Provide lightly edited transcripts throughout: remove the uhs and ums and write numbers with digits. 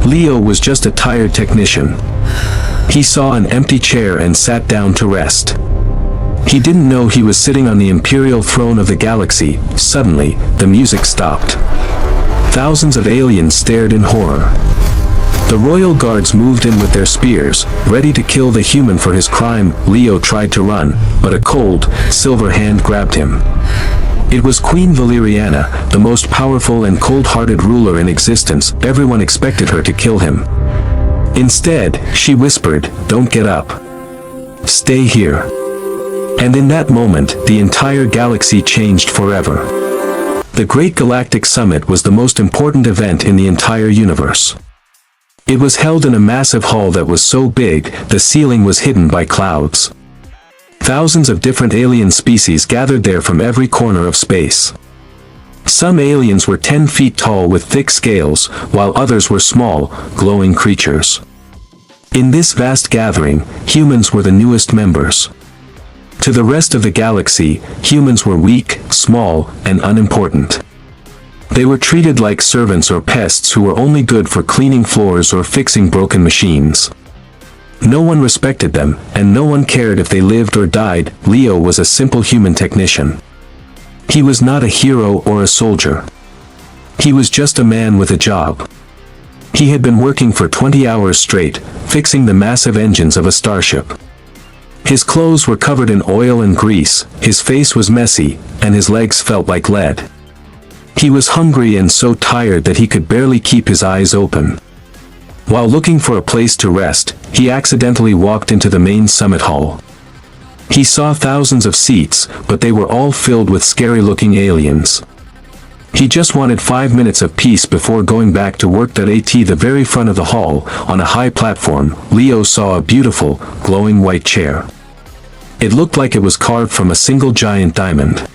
Leo was just a tired technician. He saw an empty chair and sat down to rest. He didn't know he was sitting on the imperial throne of the galaxy. Suddenly, the music stopped. Thousands of aliens stared in horror. The royal guards moved in with their spears, ready to kill the human for his crime. Leo tried to run, but a cold, silver hand grabbed him. It was Queen Valeriana, the most powerful and cold-hearted ruler in existence. Everyone expected her to kill him. Instead, she whispered, "Don't get up. Stay here." And in that moment, the entire galaxy changed forever. The Great Galactic Summit was the most important event in the entire universe. It was held in a massive hall that was so big, the ceiling was hidden by clouds. Thousands of different alien species gathered there from every corner of space. Some aliens were 10 feet tall with thick scales, while others were small, glowing creatures. In this vast gathering, humans were the newest members. To the rest of the galaxy, humans were weak, small, and unimportant. They were treated like servants or pests who were only good for cleaning floors or fixing broken machines. No one respected them, and no one cared if they lived or died. Leo was a simple human technician. He was not a hero or a soldier. He was just a man with a job. He had been working for 20 hours straight, fixing the massive engines of a starship. His clothes were covered in oil and grease, his face was messy, and his legs felt like lead. He was hungry and so tired that he could barely keep his eyes open. While looking for a place to rest, he accidentally walked into the main summit hall. He saw thousands of seats, but they were all filled with scary-looking aliens. He just wanted 5 minutes of peace before going back to work. At the very front of the hall, on a high platform, Leo saw a beautiful, glowing white chair. It looked like it was carved from a single giant diamond.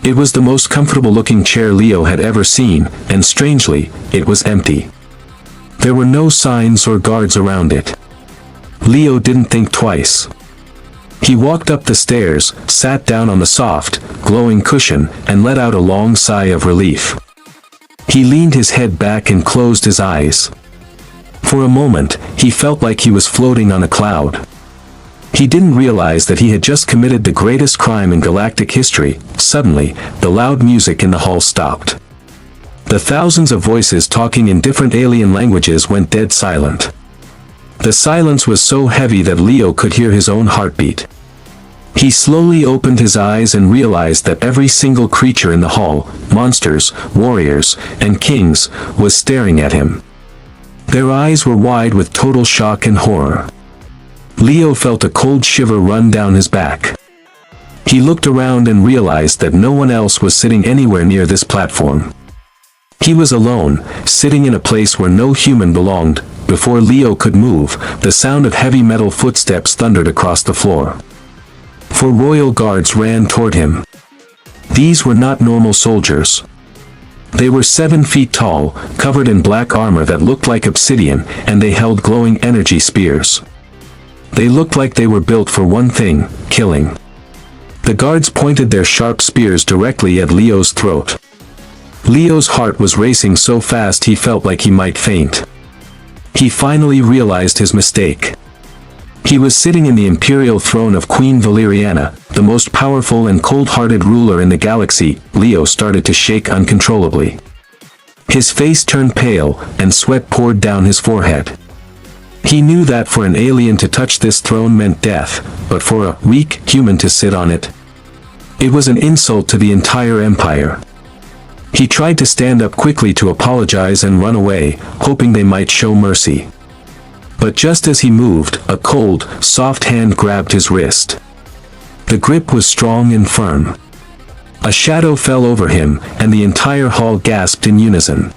It was the most comfortable-looking chair Leo had ever seen, and strangely, it was empty. There were no signs or guards around it. Leo didn't think twice. He walked up the stairs, sat down on the soft, glowing cushion, and let out a long sigh of relief. He leaned his head back and closed his eyes. For a moment, he felt like he was floating on a cloud. He didn't realize that he had just committed the greatest crime in galactic history. Suddenly, the loud music in the hall stopped. The thousands of voices talking in different alien languages went dead silent. The silence was so heavy that Leo could hear his own heartbeat. He slowly opened his eyes and realized that every single creature in the hall, monsters, warriors, and kings, was staring at him. Their eyes were wide with total shock and horror. Leo felt a cold shiver run down his back. He looked around and realized that no one else was sitting anywhere near this platform. He was alone, sitting in a place where no human belonged. Before Leo could move, the sound of heavy metal footsteps thundered across the floor. 4 royal guards ran toward him. These were not normal soldiers. They were 7 feet tall, covered in black armor that looked like obsidian, and they held glowing energy spears. They looked like they were built for one thing, killing. The guards pointed their sharp spears directly at Leo's throat. Leo's heart was racing so fast he felt like he might faint. He finally realized his mistake. He was sitting in the imperial throne of Queen Valeriana, the most powerful and cold-hearted ruler in the galaxy. Leo started to shake uncontrollably. His face turned pale, and sweat poured down his forehead. He knew that for an alien to touch this throne meant death, but for a weak human to sit on it, it was an insult to the entire empire. He tried to stand up quickly to apologize and run away, hoping they might show mercy. But just as he moved, a cold, soft hand grabbed his wrist. The grip was strong and firm. A shadow fell over him, and the entire hall gasped in unison.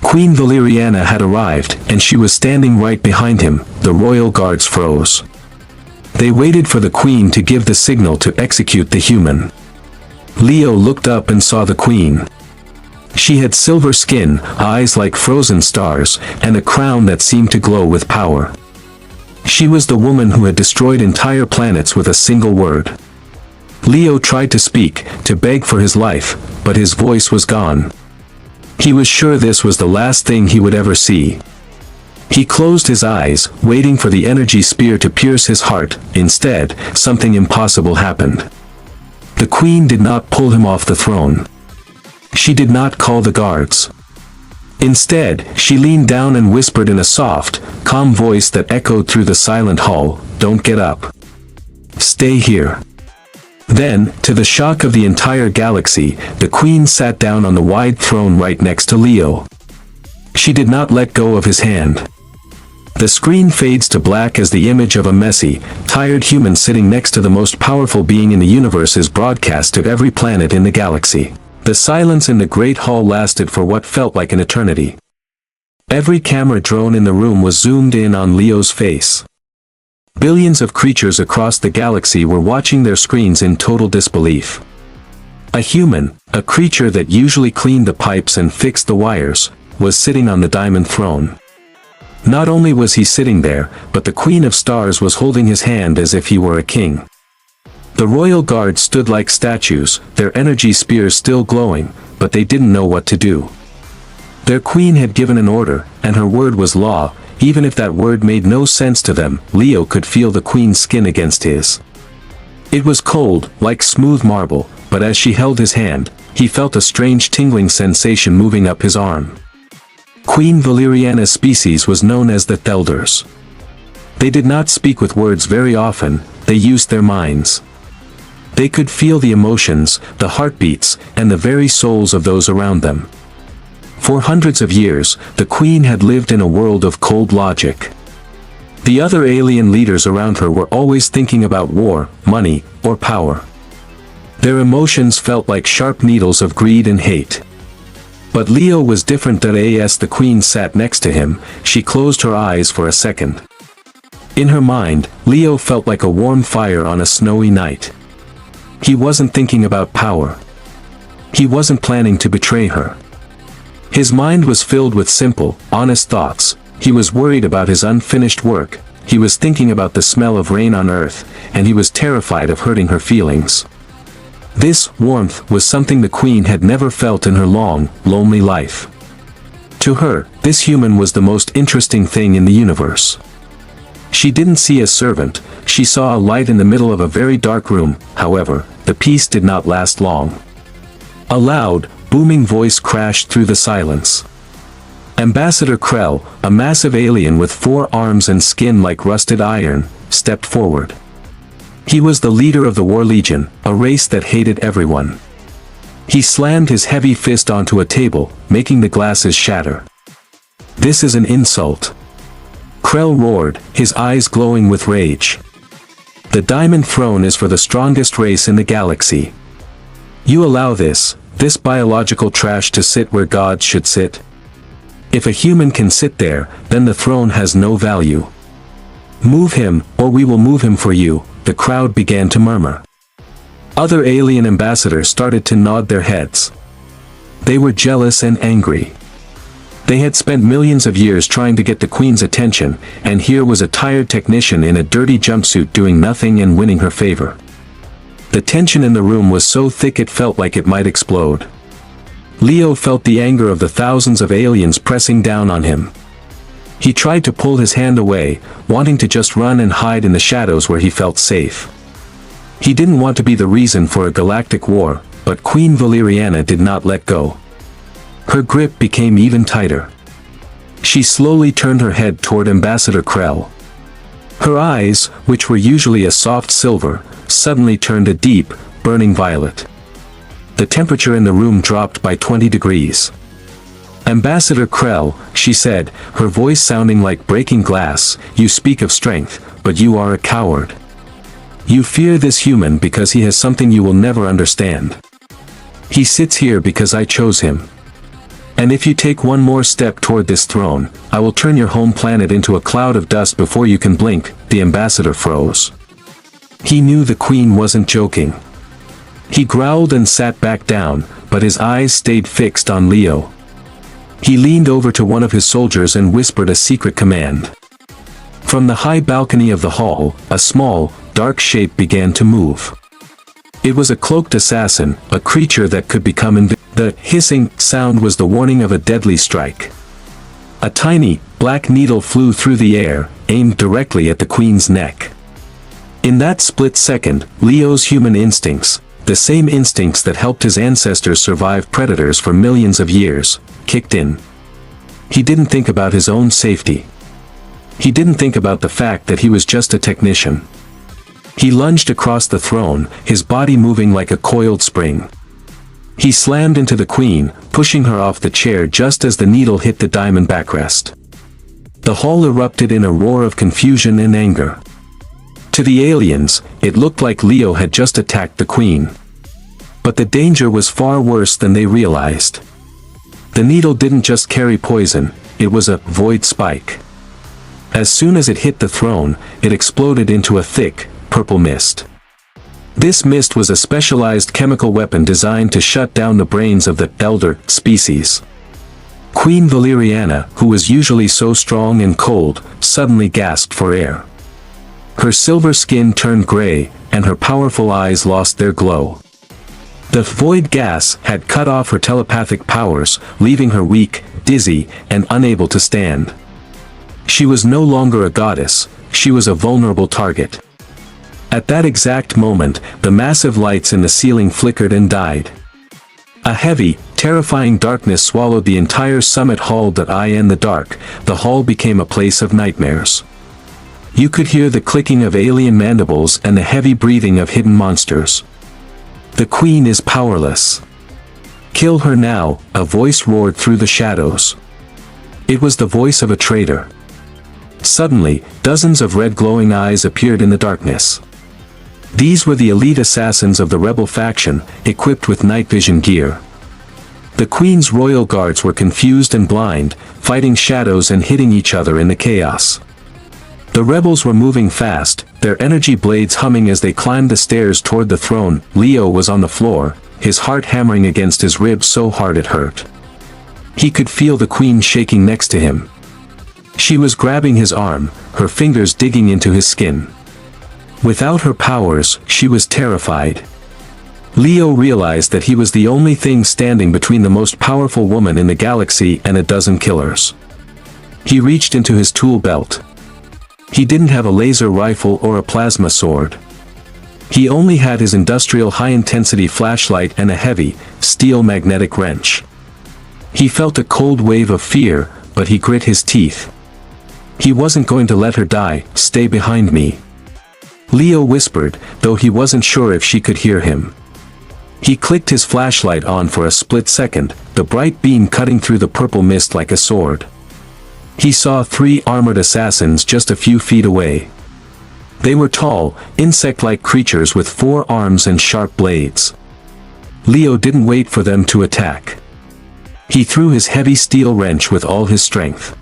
Queen Valeriana had arrived, and she was standing right behind him. The royal guards froze. They waited for the queen to give the signal to execute the human. Leo looked up and saw the queen. She had silver skin, eyes like frozen stars, and a crown that seemed to glow with power. She was the woman who had destroyed entire planets with a single word. Leo tried to speak, to beg for his life, but his voice was gone. He was sure this was the last thing he would ever see. He closed his eyes, waiting for the energy spear to pierce his heart. Instead, something impossible happened. The queen did not pull him off the throne. She did not call the guards. Instead, she leaned down and whispered in a soft, calm voice that echoed through the silent hall, "Don't get up. Stay here." Then, to the shock of the entire galaxy, the queen sat down on the wide throne right next to Leo. She did not let go of his hand. The screen fades to black as the image of a messy, tired human sitting next to the most powerful being in the universe is broadcast to every planet in the galaxy. The silence in the great hall lasted for what felt like an eternity. Every camera drone in the room was zoomed in on Leo's face. Billions of creatures across the galaxy were watching their screens in total disbelief. A human, a creature that usually cleaned the pipes and fixed the wires, was sitting on the diamond throne. Not only was he sitting there, but the Queen of Stars was holding his hand as if he were a king. The royal guards stood like statues, their energy spears still glowing, but they didn't know what to do. Their queen had given an order, and her word was law. Even if that word made no sense to them, Leo could feel the queen's skin against his. It was cold, like smooth marble, but as she held his hand, he felt a strange tingling sensation moving up his arm. Queen Valeriana's species was known as the Thelders. They did not speak with words very often, they used their minds. They could feel the emotions, the heartbeats, and the very souls of those around them. For hundreds of years, the queen had lived in a world of cold logic. The other alien leaders around her were always thinking about war, money, or power. Their emotions felt like sharp needles of greed and hate. But Leo was different. As the queen sat next to him, she closed her eyes for a second. In her mind, Leo felt like a warm fire on a snowy night. He wasn't thinking about power. He wasn't planning to betray her. His mind was filled with simple, honest thoughts. He was worried about his unfinished work, he was thinking about the smell of rain on Earth, and he was terrified of hurting her feelings. This warmth was something the queen had never felt in her long, lonely life. To her, this human was the most interesting thing in the universe. She didn't see a servant, she saw a light in the middle of a very dark room. However, the peace did not last long. A loud, booming voice crashed through the silence. Ambassador Krell, a massive alien with 4 arms and skin like rusted iron, stepped forward. He was the leader of the War Legion, a race that hated everyone. He slammed his heavy fist onto a table, making the glasses shatter. "This is an insult!" Krell roared, his eyes glowing with rage. "The Diamond Throne is for the strongest race in the galaxy. You allow this biological trash to sit where gods should sit? If a human can sit there, then the throne has no value. Move him, or we will move him for you," the crowd began to murmur. Other alien ambassadors started to nod their heads. They were jealous and angry. They had spent millions of years trying to get the queen's attention, and here was a tired technician in a dirty jumpsuit doing nothing and winning her favor. The tension in the room was so thick it felt like it might explode. Leo felt the anger of the thousands of aliens pressing down on him. He tried to pull his hand away, wanting to just run and hide in the shadows where he felt safe. He didn't want to be the reason for a galactic war, but Queen Valeriana did not let go. Her grip became even tighter. She slowly turned her head toward Ambassador Krell. Her eyes, which were usually a soft silver, suddenly turned a deep, burning violet. The temperature in the room dropped by 20 degrees. "Ambassador Krell," she said, her voice sounding like breaking glass, "you speak of strength, but you are a coward. You fear this human because he has something you will never understand. He sits here because I chose him. And if you take one more step toward this throne, I will turn your home planet into a cloud of dust before you can blink." The ambassador froze. He knew the queen wasn't joking. He growled and sat back down, but his eyes stayed fixed on Leo. He leaned over to one of his soldiers and whispered a secret command. From the high balcony of the hall, a small, dark shape began to move. It was a cloaked assassin, a creature that could become invisible. The hissing sound was the warning of a deadly strike. A tiny, black needle flew through the air, aimed directly at the queen's neck. In that split second, Leo's human instincts, the same instincts that helped his ancestors survive predators for millions of years, kicked in. He didn't think about his own safety. He didn't think about the fact that he was just a technician. He lunged across the throne, his body moving like a coiled spring. He slammed into the queen, pushing her off the chair just as the needle hit the diamond backrest. The hall erupted in a roar of confusion and anger. To the aliens, it looked like Leo had just attacked the queen. But the danger was far worse than they realized. The needle didn't just carry poison, it was a void spike. As soon as it hit the throne, it exploded into a thick, purple mist. This mist was a specialized chemical weapon designed to shut down the brains of the elder species. Queen Valeriana, who was usually so strong and cold, suddenly gasped for air. Her silver skin turned gray, and her powerful eyes lost their glow. The void gas had cut off her telepathic powers, leaving her weak, dizzy, and unable to stand. She was no longer a goddess, she was a vulnerable target. At that exact moment, the massive lights in the ceiling flickered and died. A heavy, terrifying darkness swallowed the entire summit hall. In the dark, the hall became a place of nightmares. You could hear the clicking of alien mandibles and the heavy breathing of hidden monsters. The queen is powerless. Kill her now, a voice roared through the shadows. It was the voice of a traitor. Suddenly, dozens of red glowing eyes appeared in the darkness. These were the elite assassins of the rebel faction, equipped with night vision gear. The queen's royal guards were confused and blind, fighting shadows and hitting each other in the chaos. The rebels were moving fast, their energy blades humming as they climbed the stairs toward the throne. Leo was on the floor, his heart hammering against his ribs so hard it hurt. He could feel the queen shaking next to him. She was grabbing his arm, her fingers digging into his skin. Without her powers, she was terrified. Leo realized that he was the only thing standing between the most powerful woman in the galaxy and a dozen killers. He reached into his tool belt. He didn't have a laser rifle or a plasma sword. He only had his industrial high-intensity flashlight and a heavy, steel magnetic wrench. He felt a cold wave of fear, but he grit his teeth. He wasn't going to let her die. Stay behind me, Leo whispered, though he wasn't sure if she could hear him. He clicked his flashlight on for a split second, the bright beam cutting through the purple mist like a sword. He saw 3 armored assassins just a few feet away. They were tall, insect-like creatures with 4 arms and sharp blades. Leo didn't wait for them to attack. He threw his heavy steel wrench with all his strength.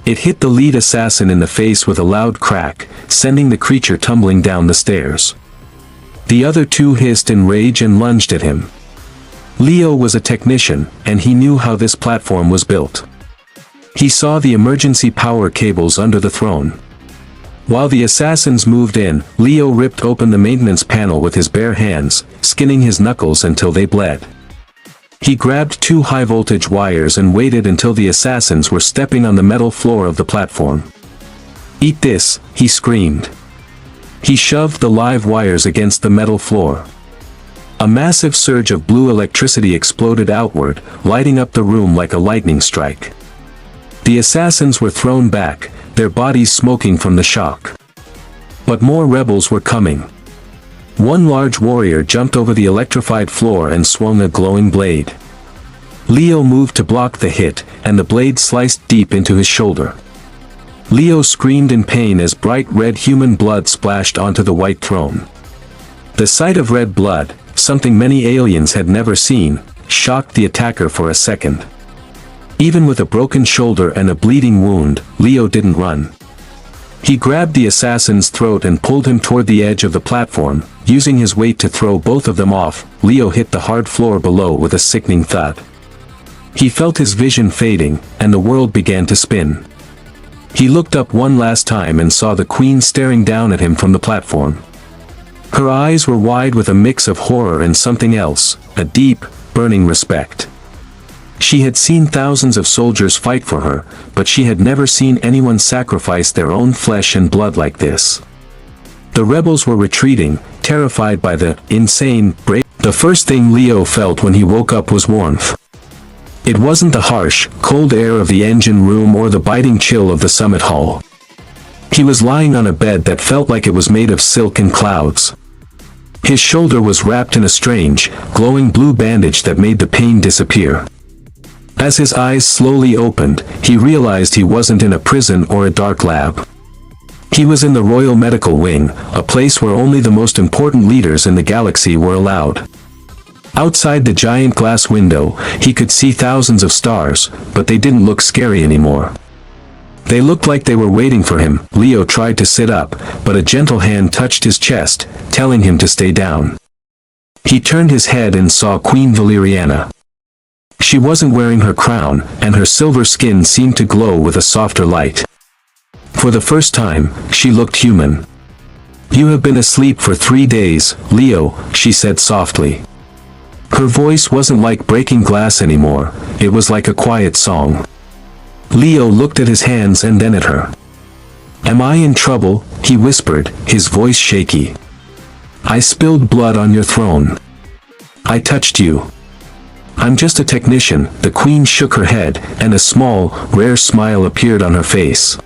It hit the lead assassin in the face with a loud crack, sending the creature tumbling down the stairs. The other 2 hissed in rage and lunged at him. Leo was a technician, and he knew how this platform was built. He saw the emergency power cables under the throne. While the assassins moved in, Leo ripped open the maintenance panel with his bare hands, skinning his knuckles until they bled. He grabbed 2 high-voltage wires and waited until the assassins were stepping on the metal floor of the platform. "Eat this," he screamed. He shoved the live wires against the metal floor. A massive surge of blue electricity exploded outward, lighting up the room like a lightning strike. The assassins were thrown back, their bodies smoking from the shock. But more rebels were coming. One large warrior jumped over the electrified floor and swung a glowing blade. Leo moved to block the hit, and the blade sliced deep into his shoulder. Leo screamed in pain as bright red human blood splashed onto the white throne. The sight of red blood, something many aliens had never seen, shocked the attacker for a second. Even with a broken shoulder and a bleeding wound, Leo didn't run. He grabbed the assassin's throat and pulled him toward the edge of the platform, using his weight to throw both of them off. Leo hit the hard floor below with a sickening thud. He felt his vision fading, and the world began to spin. He looked up one last time and saw the queen staring down at him from the platform. Her eyes were wide with a mix of horror and something else, a deep, burning respect. She had seen thousands of soldiers fight for her, but she had never seen anyone sacrifice their own flesh and blood like this. The rebels were retreating, terrified by the insane Bravery. The first thing Leo felt when he woke up was warmth. It wasn't the harsh, cold air of the engine room or the biting chill of the summit hall. He was lying on a bed that felt like it was made of silk and clouds. His shoulder was wrapped in a strange, glowing blue bandage that made the pain disappear. As his eyes slowly opened, he realized he wasn't in a prison or a dark lab. He was in the Royal Medical Wing, a place where only the most important leaders in the galaxy were allowed. Outside the giant glass window, he could see thousands of stars, but they didn't look scary anymore. They looked like they were waiting for him. Leo tried to sit up, but a gentle hand touched his chest, telling him to stay down. He turned his head and saw Queen Valeriana. She wasn't wearing her crown, and her silver skin seemed to glow with a softer light. For the first time, she looked human. "You have been asleep for 3 days, Leo," she said softly. Her voice wasn't like breaking glass anymore, it was like a quiet song. Leo looked at his hands and then at her. "Am I in trouble?" he whispered, his voice shaky. "I spilled blood on your throne. I touched you." "I'm just a technician," the queen shook her head, and a small, rare smile appeared on her face.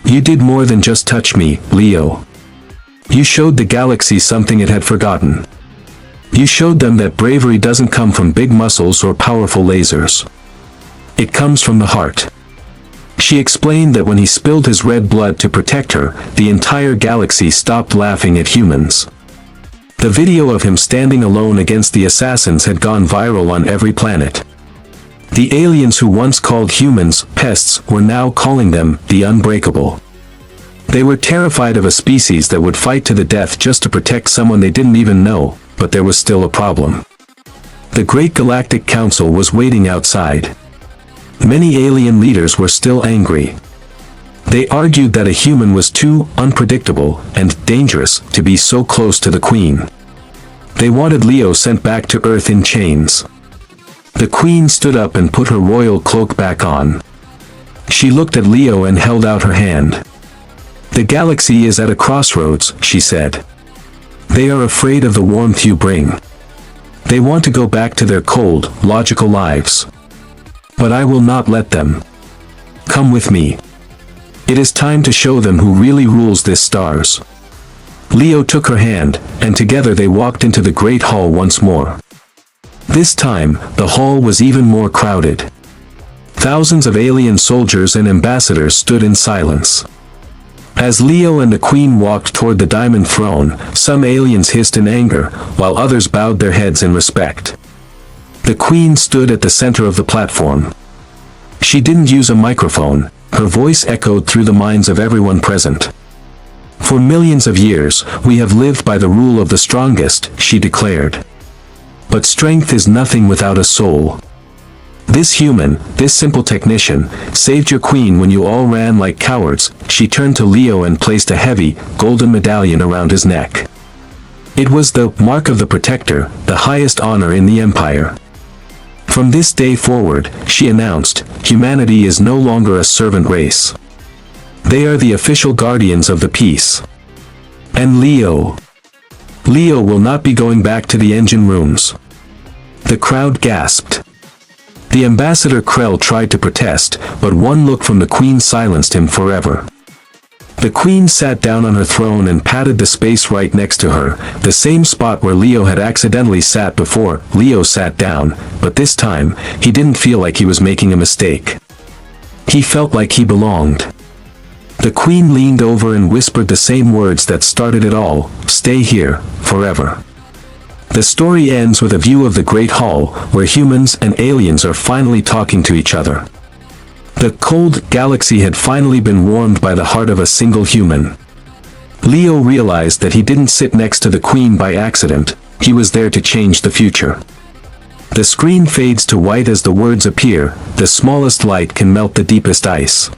"You did more than just touch me, Leo. You showed the galaxy something it had forgotten. You showed them that bravery doesn't come from big muscles or powerful lasers. It comes from the heart." She explained that when he spilled his red blood to protect her, the entire galaxy stopped laughing at humans. The video of him standing alone against the assassins had gone viral on every planet. The aliens who once called humans pests were now calling them the unbreakable. They were terrified of a species that would fight to the death just to protect someone they didn't even know, but there was still a problem. The Great Galactic Council was waiting outside. Many alien leaders were still angry. They argued that a human was too unpredictable and dangerous to be so close to the Queen. They wanted Leo sent back to Earth in chains. The Queen stood up and put her royal cloak back on. She looked at Leo and held out her hand. "The galaxy is at a crossroads," she said. "They are afraid of the warmth you bring. They want to go back to their cold, logical lives. But I will not let them. Come with me. It is time to show them who really rules this stars." Leo took her hand, and together they walked into the Great Hall once more. This time, the hall was even more crowded. Thousands of alien soldiers and ambassadors stood in silence. As Leo and the Queen walked toward the Diamond Throne, some aliens hissed in anger, while others bowed their heads in respect. The Queen stood at the center of the platform. She didn't use a microphone. Her voice echoed through the minds of everyone present. "For millions of years, we have lived by the rule of the strongest," she declared. "But strength is nothing without a soul. This human, this simple technician, saved your queen when you all ran like cowards." She turned to Leo and placed a heavy, golden medallion around his neck. It was the mark of the protector, the highest honor in the Empire. "From this day forward," she announced, "humanity is no longer a servant race. They are the official guardians of the peace. And Leo will not be going back to the engine rooms." The crowd gasped. The ambassador Krell tried to protest, but one look from the Queen silenced him forever. The Queen sat down on her throne and patted the space right next to her, the same spot where Leo had accidentally sat before. Leo sat down, but this time, he didn't feel like he was making a mistake. He felt like he belonged. The Queen leaned over and whispered the same words that started it all: "Stay here, forever." The story ends with a view of the Great Hall, where humans and aliens are finally talking to each other. The cold galaxy had finally been warmed by the heart of a single human. Leo realized that he didn't sit next to the Queen by accident, he was there to change the future. The screen fades to white as the words appear, the smallest light can melt the deepest ice.